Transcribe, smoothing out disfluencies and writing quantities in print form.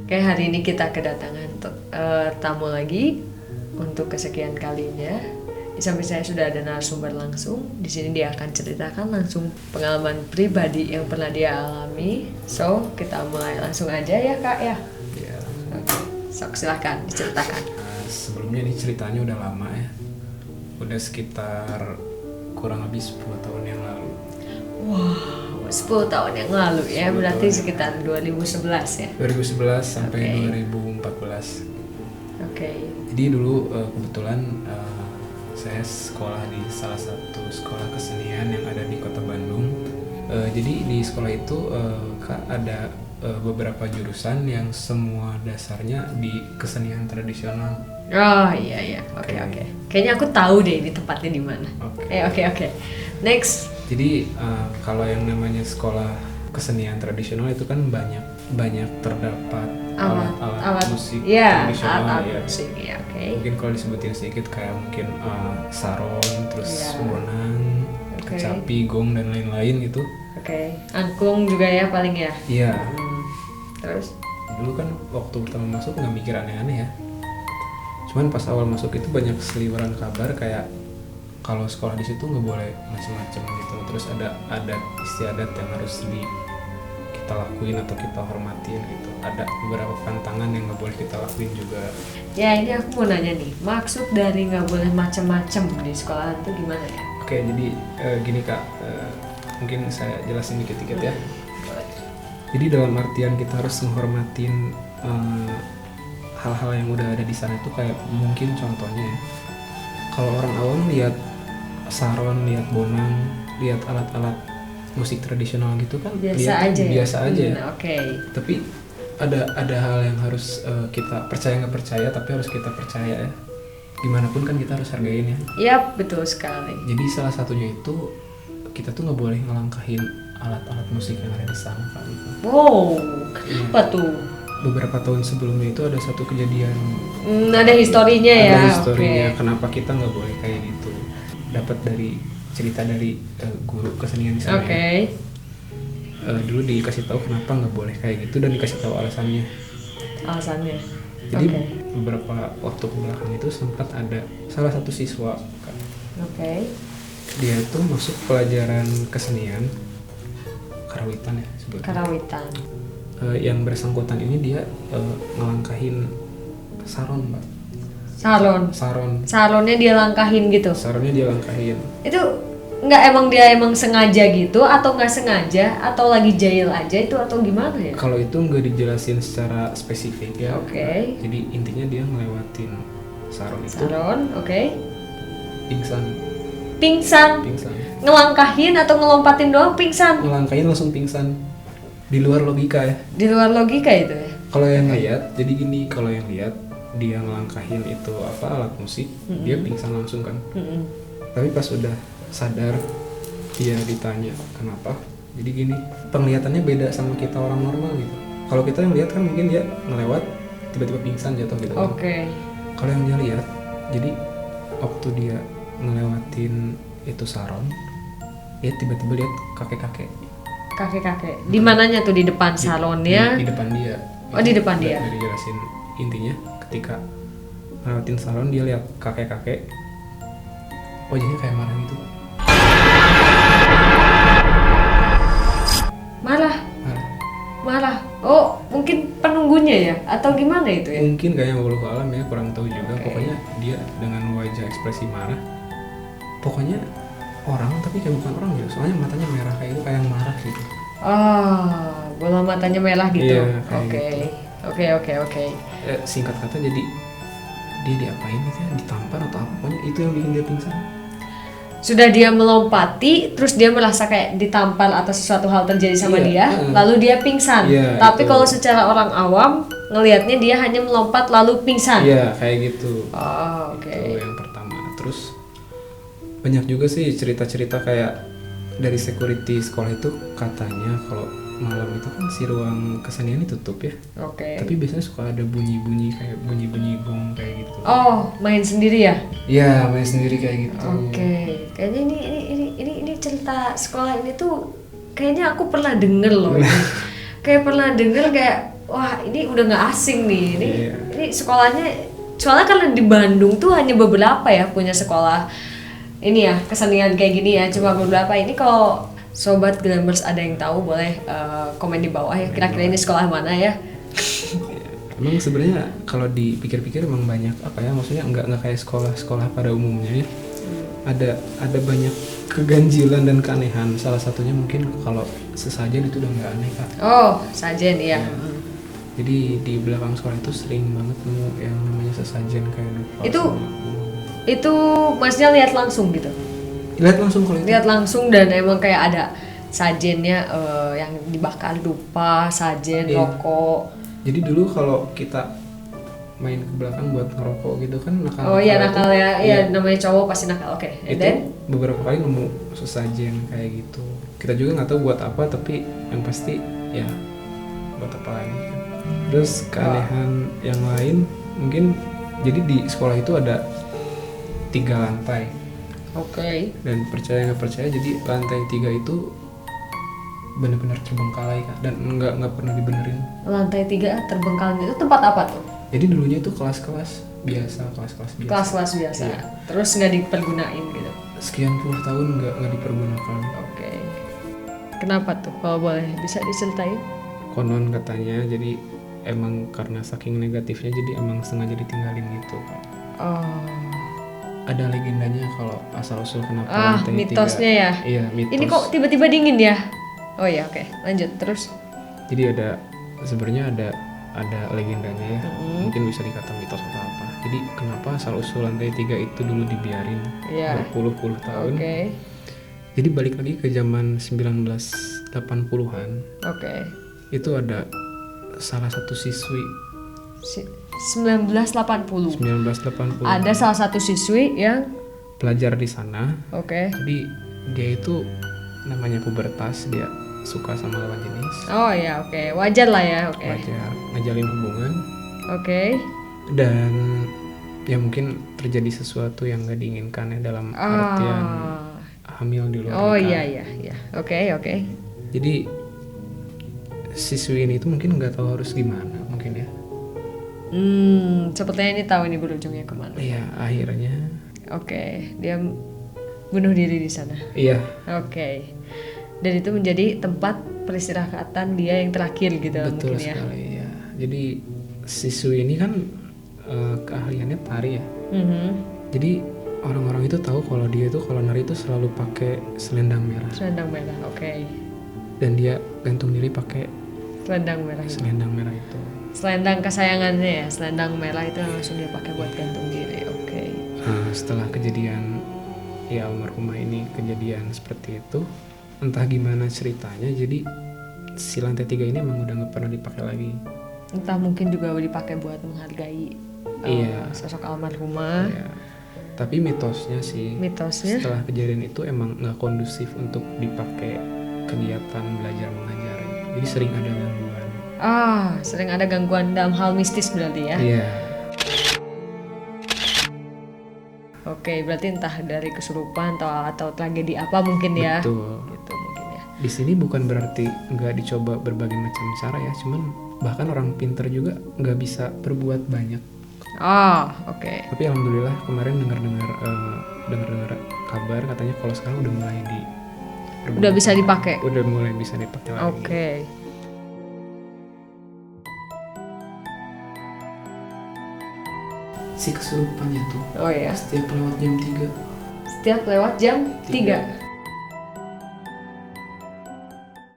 Kayak hari ini kita kedatangan tamu lagi untuk kesekian kalinya. Di samping saya sudah ada narasumber langsung. Di sini dia akan ceritakan langsung pengalaman pribadi yang pernah dia alami. So, kita mulai langsung aja ya Kak ya. Ya. Oke. Sok silahkan diceritakan. Sebelumnya ini ceritanya udah lama ya. Udah sekitar kurang lebih 10 tahun yang lalu. Wow, 10 tahun yang lalu ya, berarti sekitar 2011 ya? 2011 sampai 2014. Oke. Jadi dulu kebetulan saya sekolah di salah satu sekolah kesenian yang ada di kota Bandung. Jadi di sekolah itu Kak, ada beberapa jurusan yang semua dasarnya di kesenian tradisional. Oh iya, oke. Kayaknya aku tahu deh ini tempatnya di mana. Oke. Next. Jadi kalau yang namanya sekolah kesenian tradisional itu kan banyak terdapat alat musik tradisional alat musik, ya, oke. Mungkin kalau disebutin sedikit kayak mungkin saron, terus bonang, kecapi, gong dan lain-lain gitu. Oke. Angklung juga ya paling ya. Iya. Terus? Dulu kan waktu pertama masuk nggak mikir aneh-aneh ya. Cuman pas awal masuk itu banyak seliweran kabar kayak kalau sekolah di situ nggak boleh macam-macam gitu. Terus ada adat istiadat yang harus kita lakuin atau kita hormatin gitu. Ada beberapa pantangan yang nggak boleh kita lakuin juga. Ya ini aku mau nanya nih, maksud dari nggak boleh macam-macam di sekolahan itu gimana ya? Oke, jadi gini Kak, mungkin saya jelasin dikit-dikit ya. Jadi dalam artian kita harus menghormatin hal-hal yang udah ada di sana itu kayak mungkin contohnya ya. Kalau orang awam lihat saron, lihat bonang, lihat alat-alat musik tradisional gitu kan biasa aja ya. Oke. Tapi ada hal yang harus kita percaya nggak percaya, tapi harus kita percaya ya. Gimana pun kan kita harus hargain ya. Iya, betul sekali. Jadi salah satunya itu kita tuh nggak boleh ngelangkahin alat-alat musik yang ada di sana Kak gitu. Wow, kenapa tuh? Beberapa tahun sebelumnya itu ada satu kejadian. Ada historinya ya. Ada historinya. Kenapa kita nggak boleh kayak gitu. Dapat dari cerita dari guru kesenian di sana. Oke. Dulu dikasih tahu kenapa nggak boleh kayak gitu dan dikasih tahu alasannya. Alasannya. Jadi beberapa waktu kebelakang itu sempat ada salah satu siswa Kak. Oke. Dia itu masuk pelajaran kesenian karawitan ya sebetulnya. Karawitan. Yang bersangkutan ini dia ngelangkahin saron Mbak. Saronnya dia langkahin gitu. Saronnya dia langkahin. Itu dia emang sengaja gitu atau nggak sengaja atau lagi jahil aja itu atau gimana ya? Kalau itu nggak dijelasin secara spesifik ya. Oke. Jadi intinya dia ngelewatin saron itu. Oke. Pingsan. Ngelangkahin atau ngelompatin doang pingsan? Ngelangkahin langsung pingsan. Di luar logika ya. Di luar logika itu ya. Kalau yang lihat, jadi gini, kalau yang lihat dia ngelangkahin itu alat musik, dia pingsan langsung kan. Tapi pas udah sadar, dia ditanya kenapa. Jadi gini, penglihatannya beda sama kita orang normal gitu. Kalau kita yang lihat kan mungkin dia ngelewat tiba-tiba pingsan jatuh gitu. Oke. Kalau yang dia lihat, jadi waktu dia ngelewatin itu saron, dia tiba-tiba lihat kakek-kakek. Di mananya tuh, di depan salonnya? Di depan dia. Oh, di depan dia. Dari jelasin intinya ketika ngelewatin salon dia lihat kakek-kakek. Wajahnya kayak marah gitu. Marah. Oh, mungkin penunggunya ya atau gimana itu ya? Mungkin kayaknya wallahu alam ya, kurang tahu juga. Pokoknya dia dengan wajah ekspresi marah. Pokoknya orang tapi kayak bukan orang gitu. Soalnya matanya merah kayak itu, kayak yang marah gitu. Bola matanya merah gitu. Iya, Oke. Singkat kata jadi dia diapain gitu ya, ditampar atau apa, pokoknya itu yang bikin dia pingsan. Sudah dia melompati, terus dia merasa kayak ditampar atau sesuatu hal terjadi sama dia, lalu dia pingsan. Tapi kalau secara orang awam ngelihatnya dia hanya melompat lalu pingsan. Iya, kayak gitu. Oke. Itu yang pertama. Terus banyak juga sih cerita-cerita kayak dari security sekolah itu katanya kalau malam itu kan si ruang kesenian ditutup ya. Oke. Tapi biasanya suka ada bunyi-bunyi kayak bunyi-bunyi gong kayak gitu. Oh, main sendiri ya? Iya, main sendiri kayak gitu. Oke. Kayaknya ini cerita sekolah ini tuh kayaknya aku pernah denger loh. Kayak pernah denger kayak wah ini udah nggak asing nih, Iya. ini sekolahnya, soalnya karena di Bandung tuh hanya beberapa ya punya sekolah ini ya kesenian kayak gini ya, cuma beberapa. Ini kalau sobat Glamers ada yang tahu boleh komen di bawah ya, kira-kira ini sekolah mana ya. Emang sebenarnya kalau dipikir-pikir emang banyak apa ya, maksudnya nggak kayak sekolah pada umumnya ya. Ada banyak keganjilan dan keanehan. Salah satunya mungkin kalau sesajen itu udah nggak aneh Kak. Oh, sajen ya. Jadi di belakang sekolah itu sering banget nemu yang namanya sesajen kayak dupa. Itu masnya lihat langsung gitu? Lihat langsung kalau itu. Lihat langsung, dan emang kayak ada sajennya yang dibakar dupa, sajen, Iya. rokok. Jadi dulu kalau kita main ke belakang buat ngerokok gitu kan nakal. Oh iya nakal ya, iya Iya. namanya cowok pasti nakal. Oke, and Itu then? beberapa kali nemu sesajen kayak gitu. Kita juga nggak tahu buat apa, tapi yang pasti ya buat apa lagi kan. Terus keanehan yang lain mungkin, jadi di sekolah itu ada 3 lantai. Oke. Dan percaya nggak percaya, jadi lantai 3 itu benar-benar terbengkalai Kak, dan nggak pernah dibenerin. Lantai 3 terbengkalai itu tempat apa tuh? Jadi dulunya itu kelas-kelas biasa. Kelas-kelas biasa. Iya. Terus nggak dipergunain gitu. Sekian puluh tahun nggak dipergunakan. Oke. Kenapa tuh? Kalau boleh bisa diceritain? Konon katanya jadi emang karena saking negatifnya, jadi emang sengaja ditinggalin gitu Kak. Oh. Ada legendanya kalau asal usul kenapa lantai 3. Mitosnya ya. Iya, mitos. Ini kok tiba-tiba dingin ya? Oh iya, oke. Lanjut terus. Jadi sebenarnya ada legendanya ya. Mm-hmm. Mungkin bisa dikata mitos atau apa. Jadi kenapa asal usul lantai 3 itu dulu dibiarin Iya. berpuluh-puluh tahun. Oke. Jadi balik lagi ke zaman 1980-an. Oke. Itu ada salah satu siswi 1980. 1980 Ada salah satu siswi yang pelajar di sana. oke. Jadi dia itu namanya pubertas, dia suka sama lawan jenis. Oh ya, oke. Wajar lah ya, oke. Wajar ngejalin hubungan, Oke. dan ya mungkin terjadi sesuatu yang gak diinginkan ya, dalam artian hamil di luar Oh nikah. iya. Oke. Jadi siswi ini tuh mungkin nggak tahu harus gimana mungkin ya. Sepertinya ini tahu ini berujungnya kemana. Iya, akhirnya Oke, dia bunuh diri di sana. iya. Oke. Dan itu menjadi tempat peristirahatan dia yang terakhir gitu Betul mungkin ya. sekali ya. Jadi siswi ini kan keahliannya tari ya. Mhm. Jadi orang-orang itu tahu kalau dia itu kalau nari itu selalu pakai selendang merah, Selendang merah, oke. dan dia gantung diri pakai Selendang merah. selendang merah itu. Selendang kesayangannya ya, selendang merah itu langsung dia pakai buat gantung diri. Oke. Nah, setelah kejadian ya almarhumah ini kejadian seperti itu, entah gimana ceritanya, jadi si lantai 3 ini emang udah nggak pernah dipakai lagi. Entah mungkin juga dipakai buat menghargai Iya. sosok almarhumah. Ya. Tapi mitosnya sih, Mitosnya? setelah kejadian itu emang nggak kondusif untuk dipakai kegiatan belajar mengajar. Jadi sering ada gangguan. Sering ada gangguan dalam hal mistis berarti ya. Iya. Oke, berarti entah dari kesurupan atau tragedi apa mungkin ya. Betul. Gitu mungkin ya. Di sini bukan berarti nggak dicoba berbagai macam cara ya, cuman bahkan orang pinter juga nggak bisa berbuat banyak. Oke. Tapi alhamdulillah kemarin dengar kabar katanya kalau sekarang udah mulai Udah bisa dipakai. Udah mulai bisa dipakai lagi. Oke. Si kesurupannya tuh Oh iya. setiap lewat jam 3. Setiap lewat jam 3.